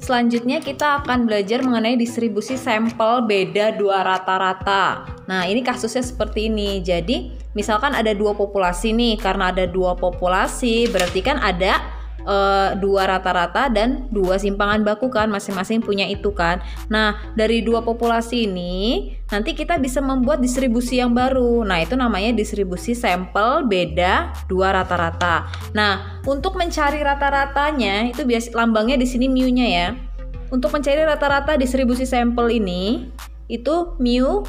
selanjutnya kita akan belajar mengenai distribusi sampel beda dua rata-rata. Nah, ini kasusnya seperti ini. Jadi, misalkan ada dua populasi nih. Karena ada dua populasi, berarti kan ada dua rata-rata dan dua simpangan baku kan, masing-masing punya itu kan. Nah, dari dua populasi ini nanti kita bisa membuat distribusi yang baru. Nah, itu namanya distribusi sampel beda dua rata-rata. Nah, untuk mencari rata-ratanya itu biasa lambangnya di sini mu-nya ya. Untuk mencari rata-rata distribusi sampel ini itu mu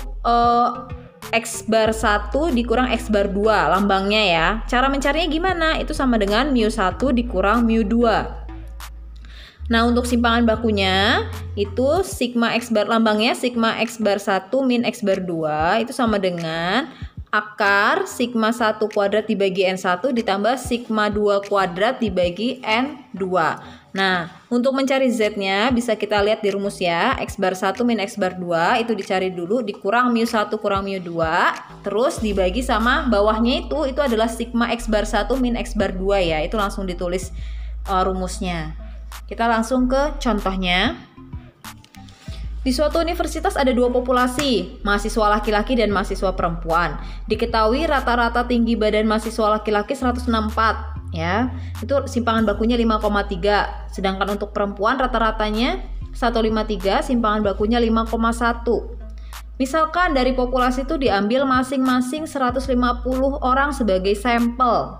X bar 1 dikurang X bar 2 lambangnya ya. Cara mencarinya gimana? Itu sama dengan mu 1 dikurang mu 2. Nah, untuk simpangan bakunya itu sigma X bar, lambangnya sigma X bar 1 min X bar 2 itu sama dengan akar sigma 1 kuadrat dibagi N1 ditambah sigma 2 kuadrat dibagi N2. Nah, untuk mencari Z-nya bisa kita lihat di rumus ya. X bar 1 min X bar 2 itu dicari dulu, dikurang mu 1 kurang mu 2, terus dibagi sama bawahnya itu adalah sigma X bar 1 min X bar 2 ya. Itu langsung ditulis rumusnya. Kita langsung ke contohnya. Di suatu universitas ada dua populasi, mahasiswa laki-laki dan mahasiswa perempuan. Diketahui rata-rata tinggi badan mahasiswa laki-laki 164 ya. Itu simpangan bakunya 5,3. Sedangkan untuk perempuan rata-ratanya 153, simpangan bakunya 5,1. Misalkan dari populasi itu diambil masing-masing 150 orang sebagai sampel.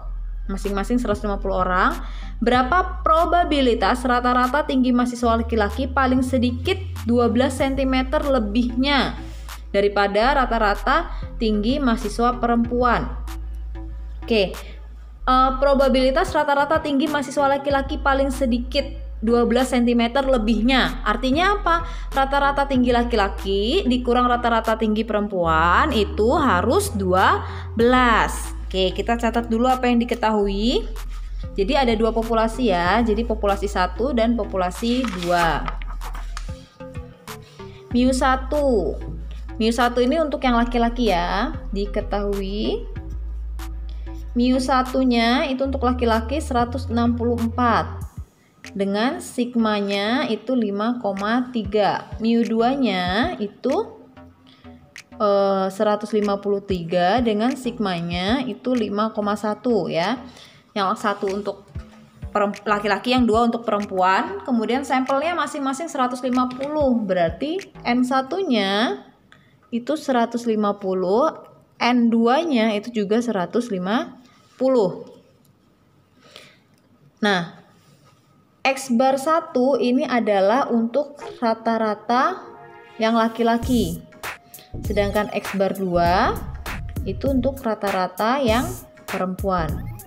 Masing-masing 150 orang. Berapa probabilitas rata-rata tinggi mahasiswa laki-laki paling sedikit 12 cm lebihnya daripada rata-rata tinggi mahasiswa perempuan? Oke, probabilitas rata-rata tinggi mahasiswa laki-laki paling sedikit 12 cm lebihnya. Artinya apa? Rata-rata tinggi laki-laki dikurang rata-rata tinggi perempuan itu harus 12. Oke, kita catat dulu apa yang diketahui. Jadi ada dua populasi ya. Jadi populasi 1 dan populasi 2. Mu 1. Mu 1 ini untuk yang laki-laki ya. Diketahui mu 1-nya itu untuk laki-laki 164. Dengan sigmanya itu 5,3. Mu 2-nya itu 153 dengan sigmanya itu 5,1 ya. Yang satu untuk laki-laki, yang dua untuk perempuan. Kemudian sampelnya masing-masing 150. Berarti N1-nya itu 150, N2-nya itu juga 150. Nah, X bar 1 ini adalah untuk rata-rata yang laki-laki. Sedangkan X bar 2 itu untuk rata-rata yang perempuan.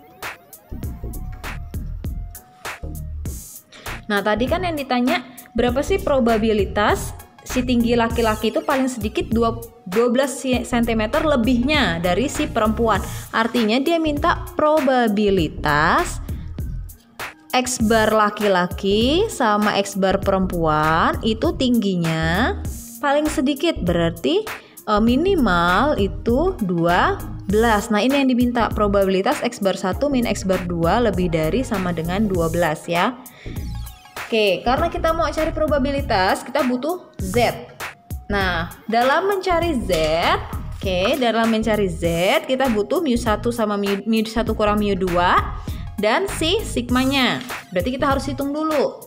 Nah, tadi kan yang ditanya berapa sih probabilitas si tinggi laki-laki itu paling sedikit 12 cm lebihnya dari si perempuan. Artinya dia minta probabilitas X bar laki-laki sama X bar perempuan itu tingginya paling sedikit, berarti minimal itu 12. Nah, ini yang diminta, probabilitas X bar 1 min X bar 2 lebih dari sama dengan 12 ya. Oke, karena kita mau cari probabilitas, kita butuh Z. Nah, dalam mencari Z, kita butuh mu 1 sama mu 1 kurang mu 2 dan si sigmanya. Berarti kita harus hitung dulu.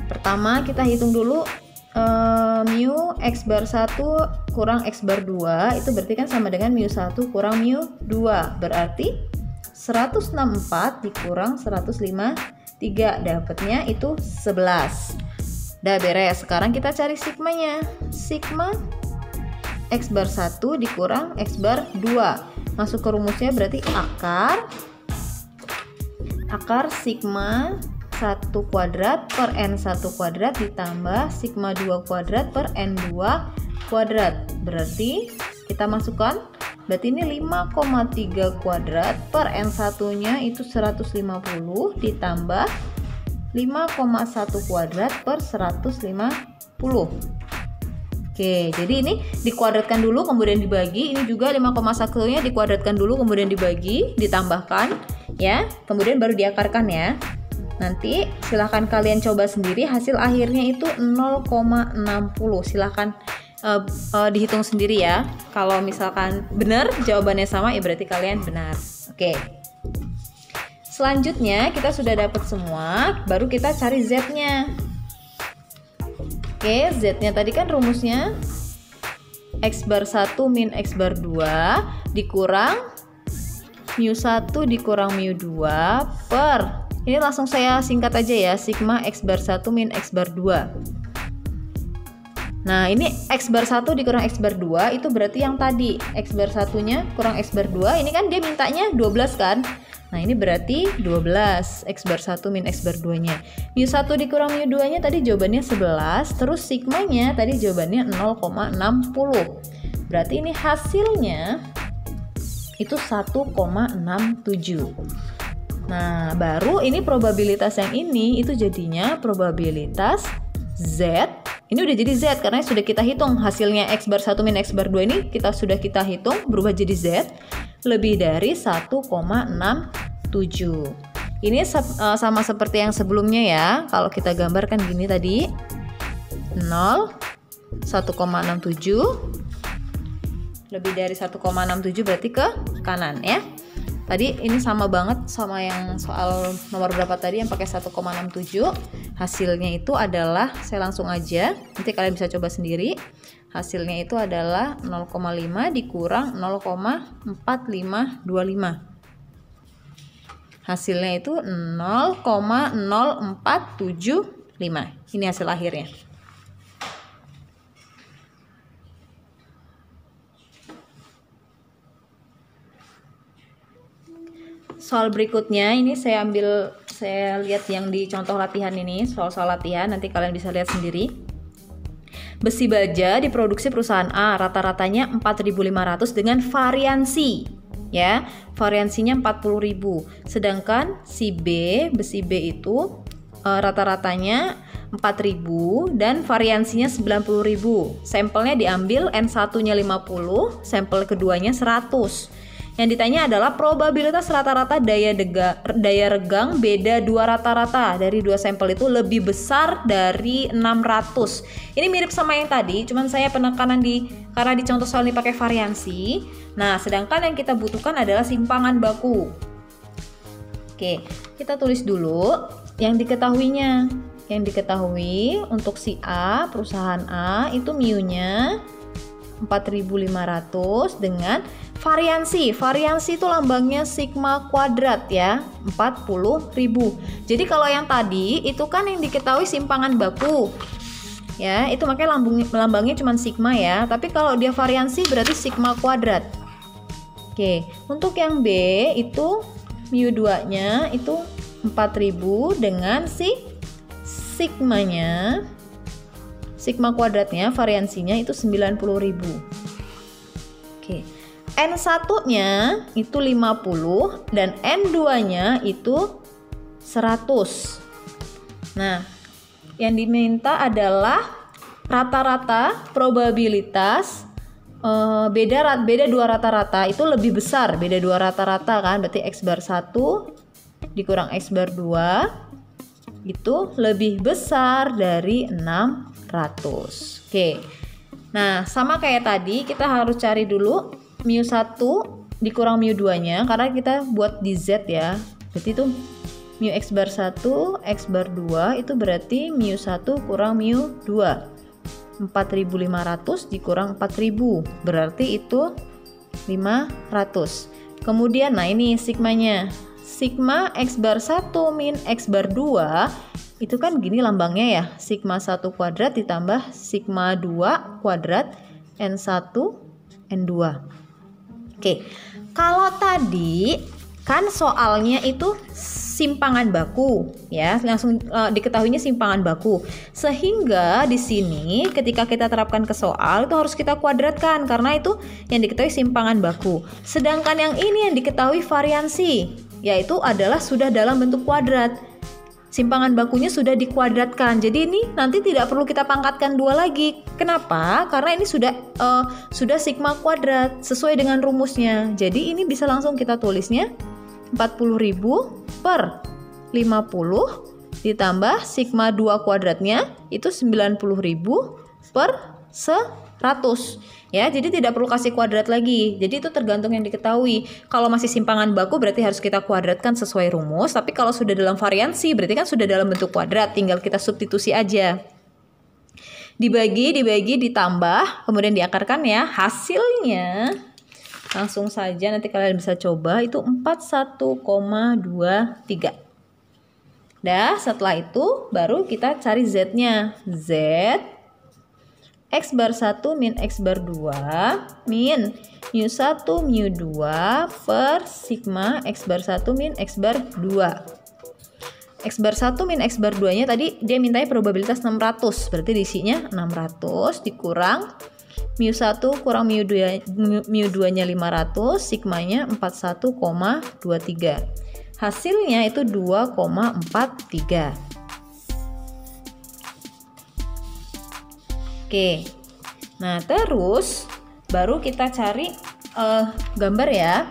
Pertama, kita hitung dulu mu X bar 1 kurang X bar 2 itu berarti kan sama dengan mu 1 kurang mu 2. Berarti 164 dikurang 153 dapatnya itu 11. Udah beres. Sekarang kita cari sigmanya. Sigma X bar 1 dikurang X bar 2. Masuk ke rumusnya berarti akar sigma 1 kuadrat per N1 kuadrat ditambah sigma 2 kuadrat per N2 kuadrat. Berarti kita masukkan, berarti ini 5,3 kuadrat per N1-nya itu 150 ditambah 5,1 kuadrat per 150. Oke, jadi ini dikuadratkan dulu kemudian dibagi. Ini juga 5,1-nya dikuadratkan dulu kemudian dibagi, ditambahkan ya, kemudian baru diakarkan ya. Nanti silahkan kalian coba sendiri, hasil akhirnya itu 0,60. Silahkan dihitung sendiri ya. Kalau misalkan benar jawabannya sama, ya berarti kalian benar. Oke. Selanjutnya kita sudah dapat semua, baru kita cari Z-nya. Oke, Z-nya tadi kan rumusnya X bar 1 min X bar 2 dikurang mu 1 dikurang mu 2 per, ini langsung saya singkat aja ya, sigma X bar 1 min X bar 2. Nah, ini X bar 1 dikurang X bar 2 itu berarti yang tadi X bar 1 nya kurang X bar 2, ini kan dia mintanya 12 kan. Nah, ini berarti 12 X bar 1 min X bar 2 nya. Mu 1 dikurang mu 2 nya tadi jawabannya 11, terus sigmanya tadi jawabannya 0,60. Berarti ini hasilnya itu 1,67. Nah, baru ini probabilitas yang ini itu jadinya probabilitas Z. Ini udah jadi Z karena sudah kita hitung hasilnya X bar 1 min X bar 2 ini sudah kita hitung berubah jadi Z lebih dari 1,67. Ini sama seperti yang sebelumnya ya. Kalau kita gambarkan gini tadi 0 1,67 lebih dari 1,67 berarti ke kanan ya. Tadi ini sama banget sama yang soal nomor berapa tadi yang pakai 1,67. Hasilnya itu adalah, saya langsung aja, nanti kalian bisa coba sendiri. Hasilnya itu adalah 0,5 dikurang 0,4525. Hasilnya itu 0,0475. Ini hasil akhirnya. Soal berikutnya ini saya lihat yang di contoh latihan ini, soal-soal latihan, nanti kalian bisa lihat sendiri. Besi baja diproduksi perusahaan A, rata-ratanya 4.500 dengan variansi ya, variansinya 40.000. Sedangkan si B, besi B itu rata-ratanya 4.000 dan variansinya 90.000. Sampelnya diambil, N1-nya 50, sampel keduanya 100. Yang ditanya adalah probabilitas rata-rata daya regang beda dua rata-rata dari dua sampel itu lebih besar dari 600. Ini mirip sama yang tadi, cuman saya penekanan karena di contoh soal ini pakai variansi. Nah, sedangkan yang kita butuhkan adalah simpangan baku. Oke, kita tulis dulu yang diketahuinya. Yang diketahui untuk si A, perusahaan A itu mu-nya 4.500 dengan variansi. Variansi itu lambangnya sigma kuadrat ya, 40.000. Jadi kalau yang tadi itu kan yang diketahui simpangan baku. Ya, itu makanya lambangnya cuma sigma ya. Tapi kalau dia variansi berarti sigma kuadrat. Oke, untuk yang B itu mu 2-nya itu 4.000 dengan si sigmanya, sigma kuadratnya, variansinya itu 90.000. Oke. N1-nya itu 50 dan N2-nya itu 100. Nah, yang diminta adalah rata-rata probabilitas beda dua rata-rata itu lebih besar. Beda dua rata-rata kan, berarti X bar 1 dikurang X bar 2 itu lebih besar dari 600. Oke. Nah, sama kayak tadi kita harus cari dulu mu 1 dikurang mu 2-nya karena kita buat di Z ya. Berarti itu mu X bar 1, X bar 2 itu berarti mu 1 kurang mu 2. 4.500 dikurang 4.000 berarti itu 500. Kemudian nah ini sigmanya. Sigma X bar 1 min X bar 2 itu kan gini lambangnya ya, sigma 1 kuadrat ditambah sigma 2 kuadrat N1 N2. Oke, kalau tadi kan soalnya itu simpangan baku ya, langsung diketahuinya simpangan baku. Sehingga di sini ketika kita terapkan ke soal itu harus kita kuadratkan karena itu yang diketahui simpangan baku. Sedangkan yang ini yang diketahui variansi, yaitu adalah sudah dalam bentuk kuadrat. Simpangan bakunya sudah dikuadratkan. Jadi ini nanti tidak perlu kita pangkatkan 2 lagi. Kenapa? Karena ini sudah sigma kuadrat sesuai dengan rumusnya. Jadi ini bisa langsung kita tulisnya 40.000 per 50 ditambah sigma 2 kuadratnya itu 90.000 per 100. Ya, jadi tidak perlu kasih kuadrat lagi. Jadi itu tergantung yang diketahui. Kalau masih simpangan baku berarti harus kita kuadratkan sesuai rumus. Tapi kalau sudah dalam variansi berarti kan sudah dalam bentuk kuadrat. Tinggal kita substitusi aja. Dibagi, ditambah, kemudian diakarkan ya. Hasilnya langsung saja nanti kalian bisa coba itu 41,23. Dah, setelah itu baru kita cari Z-nya. Z X bar 1 min X bar 2 min mu 1 mu 2 per sigma X bar 1 min X bar 2. X bar 1 min X bar 2 nya tadi dia mintanya probabilitas 600, berarti diisinya 600 dikurang mu 1 kurang mu 2 nya 500, sigmanya 41,23. Hasilnya itu 2,43. Oke, nah terus baru kita cari gambar ya.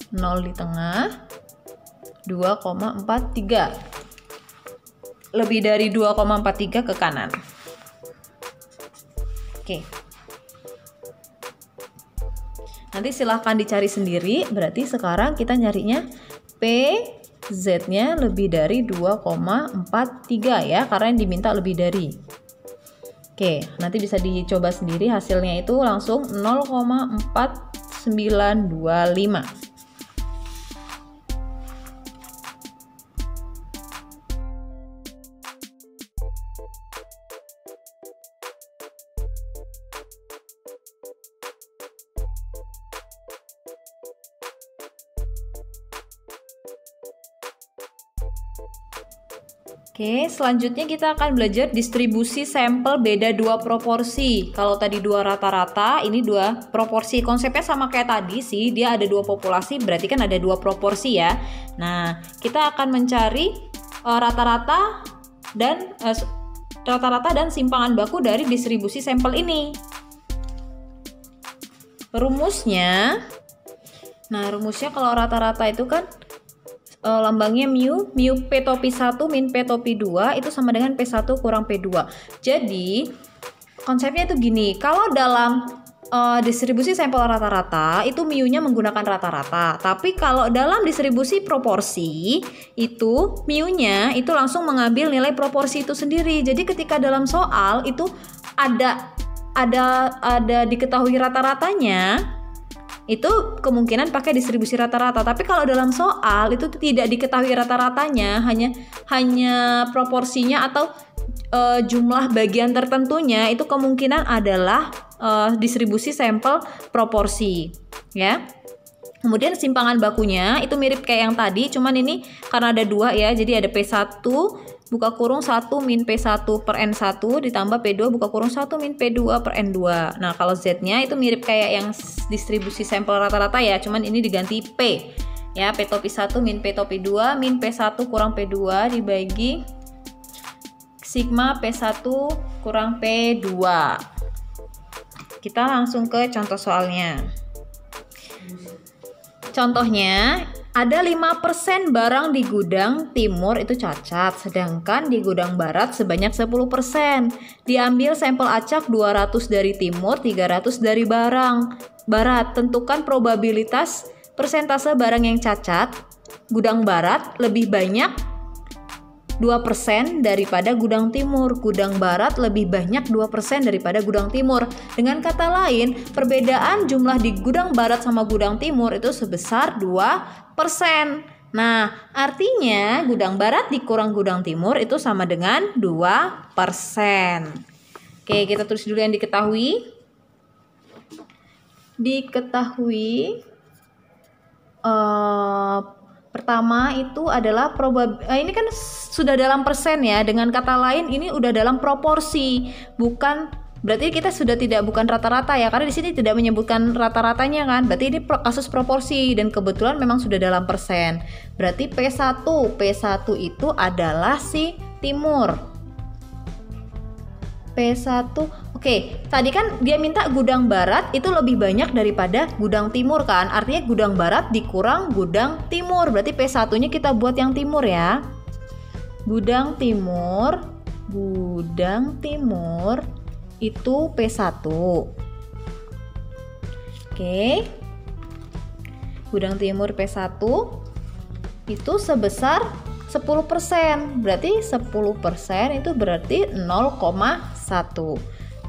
0 di tengah, 2,43. Lebih dari 2,43 ke kanan. Oke. Nanti silahkan dicari sendiri, berarti sekarang kita nyarinya PZ-nya lebih dari 2,43 ya, karena yang diminta lebih dari. Oke, nanti bisa dicoba sendiri, hasilnya itu langsung 0,4925. Oke, selanjutnya kita akan belajar distribusi sampel beda dua proporsi. Kalau tadi dua rata-rata, ini dua proporsi. Konsepnya sama kayak tadi sih, dia ada dua populasi, berarti kan ada dua proporsi ya. Nah, kita akan mencari rata-rata dan simpangan baku dari distribusi sampel ini. Rumusnya kalau rata-rata itu kan lambangnya mu P topi 1 min P topi 2 itu sama dengan P1 kurang P2. Jadi konsepnya itu gini, kalau dalam distribusi sampel rata-rata itu mu-nya menggunakan rata-rata, tapi kalau dalam distribusi proporsi itu mu-nya itu langsung mengambil nilai proporsi itu sendiri. Jadi ketika dalam soal itu ada diketahui rata-ratanya, itu kemungkinan pakai distribusi rata-rata. Tapi kalau dalam soal itu tidak diketahui rata-ratanya, hanya proporsinya atau jumlah bagian tertentunya, itu kemungkinan adalah distribusi sampel proporsi ya. Kemudian simpangan bakunya itu mirip kayak yang tadi, cuman ini karena ada dua ya, jadi ada P1 buka kurung 1 min P1 per N1 ditambah P2 buka kurung 1 min P2 per N2. Nah, kalau Z-nya itu mirip kayak yang distribusi sampel rata-rata ya, cuman ini diganti P. Ya, P topi 1 min P topi 2 min P1 kurang P2 dibagi sigma P1 kurang P2. Kita langsung ke contoh soalnya. Contohnya, ada 5% barang di gudang timur itu cacat, sedangkan di gudang barat sebanyak 10%. Diambil sampel acak 200 dari timur, 300 dari barat. Tentukan probabilitas persentase barang yang cacat. Gudang barat lebih banyak 2% daripada gudang timur. Gudang barat lebih banyak 2% daripada gudang timur. Dengan kata lain, perbedaan jumlah di gudang barat sama gudang timur itu sebesar 2%. Nah, artinya gudang barat dikurang gudang timur itu sama dengan 2%. Oke, kita tulis dulu yang diketahui. Pertama itu adalah ini kan sudah dalam persen ya. Dengan kata lain ini udah dalam proporsi, bukan berarti kita sudah bukan rata-rata ya, karena di sini tidak menyebutkan rata-ratanya kan. Berarti ini kasus proporsi dan kebetulan memang sudah dalam persen. Berarti P1 itu adalah si timur. P1. Oke, tadi kan dia minta gudang barat itu lebih banyak daripada gudang timur kan. Artinya gudang barat dikurang gudang timur. Berarti P1-nya kita buat yang timur ya. Gudang Timur itu P1. Oke. Gudang Timur P1 itu sebesar 10%. Berarti 10% itu berarti 0,1.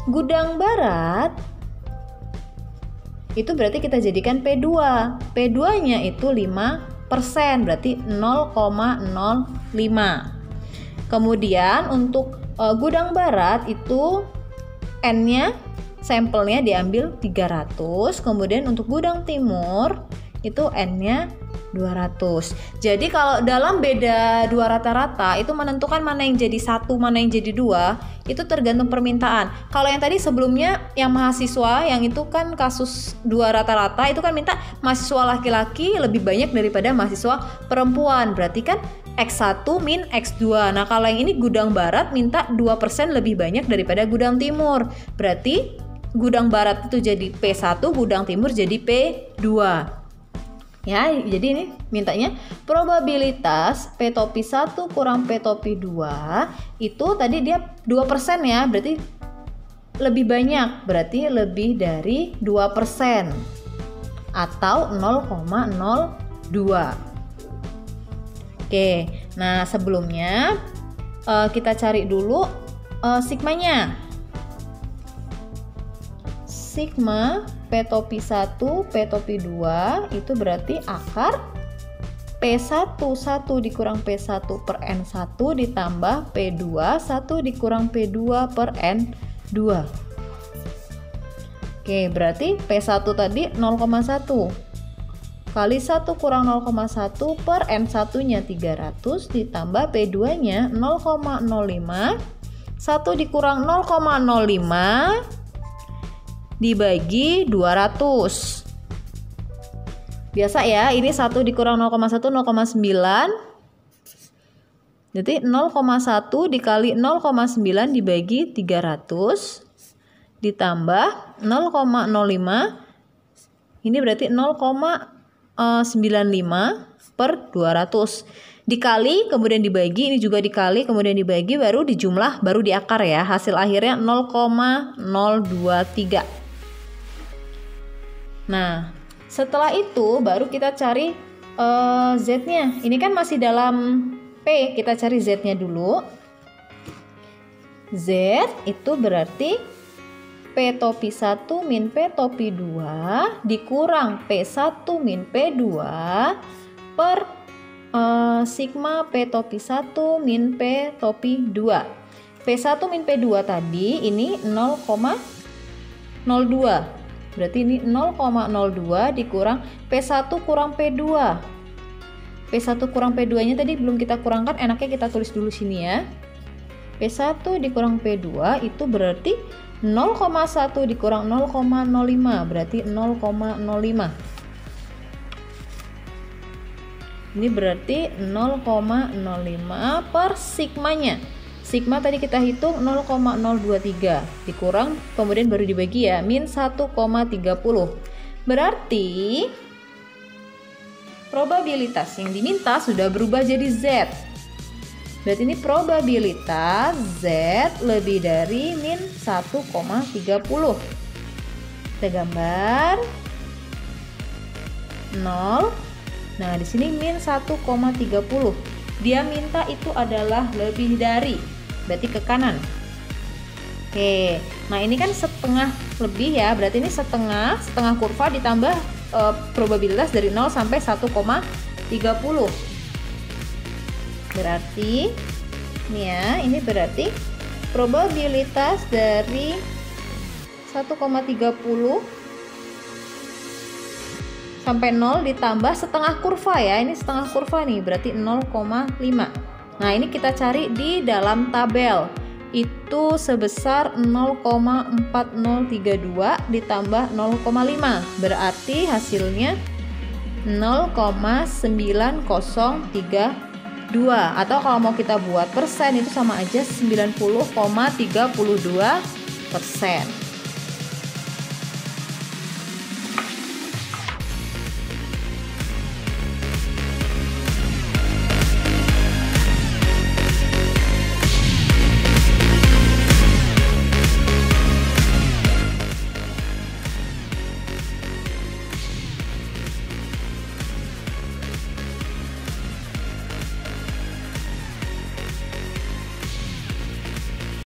Gudang Barat itu berarti kita jadikan P2. P2-nya itu 5%, berarti 0,05. Kemudian untuk Gudang Barat itu N-nya sampelnya diambil 300. Kemudian untuk Gudang Timur itu N-nya 200. Jadi kalau dalam beda dua rata-rata itu menentukan mana yang jadi 1, mana yang jadi 2, itu tergantung permintaan. Kalau yang tadi sebelumnya yang mahasiswa yang itu kan kasus 2 rata-rata itu kan minta mahasiswa laki-laki lebih banyak daripada mahasiswa perempuan. Berarti kan X1 min X2. Nah, kalau yang ini Gudang Barat minta 2% lebih banyak daripada Gudang Timur. Berarti Gudang Barat itu jadi P1, Gudang Timur jadi P2. Ya, jadi ini mintanya probabilitas P topi 1 kurang P topi 2 itu tadi dia 2% ya, berarti lebih banyak, berarti lebih dari 2% atau 0,02. Oke, nah sebelumnya kita cari dulu sigmanya. Sigma P topi 1, P topi 2 itu berarti akar P1 1 dikurang P1 per N1 ditambah P2 1 dikurang P2 per N2. Oke, berarti P1 tadi 0,1 kali 1 kurang 0,1 per N1 nya 300 ditambah P2 nya 0,05, 1 dikurang 0,05 dibagi 200. Biasa ya, ini 1 dikurang 0,1 0,9. Jadi 0,1 dikali 0,9 dibagi 300 ditambah 0,05. Ini berarti 0,95 per 200. Dikali kemudian dibagi, ini juga dikali kemudian dibagi, baru dijumlah, baru diakar ya. Hasil akhirnya 0,023. Nah, setelah itu baru kita cari Z-nya. Ini kan masih dalam P, kita cari Z-nya dulu. Z itu berarti P topi 1 min P topi 2 dikurang P1 min P2 per sigma P topi 1 min P topi 2. P1 min P2 tadi ini 0,02. Berarti ini 0,02 dikurang P1 kurang P2. P1 kurang P2 nya tadi belum kita kurangkan, enaknya kita tulis dulu sini ya. P1 dikurang P2 itu berarti 0,1 dikurang 0,05, berarti 0,05. Ini berarti 0,05 per sigmanya. Sigma tadi kita hitung 0,023 dikurang kemudian baru dibagi ya, min 1,30. Berarti probabilitas yang diminta sudah berubah jadi Z. Berarti ini probabilitas Z lebih dari min 1,30. Kita gambar 0. Nah, di sini min 1,30. Dia minta itu adalah lebih dari, berarti ke kanan. Oke, nah ini kan setengah lebih ya, berarti ini setengah kurva ditambah probabilitas dari 0 sampai 1,30. Berarti ini ya, ini berarti probabilitas dari 1,30 sampai 0 ditambah setengah kurva ya, ini setengah kurva nih, berarti 0,5. Nah, ini kita cari di dalam tabel. Itu sebesar 0,4032 ditambah 0,5. Berarti hasilnya 0,9032. Atau kalau mau kita buat persen itu sama aja 90,32%.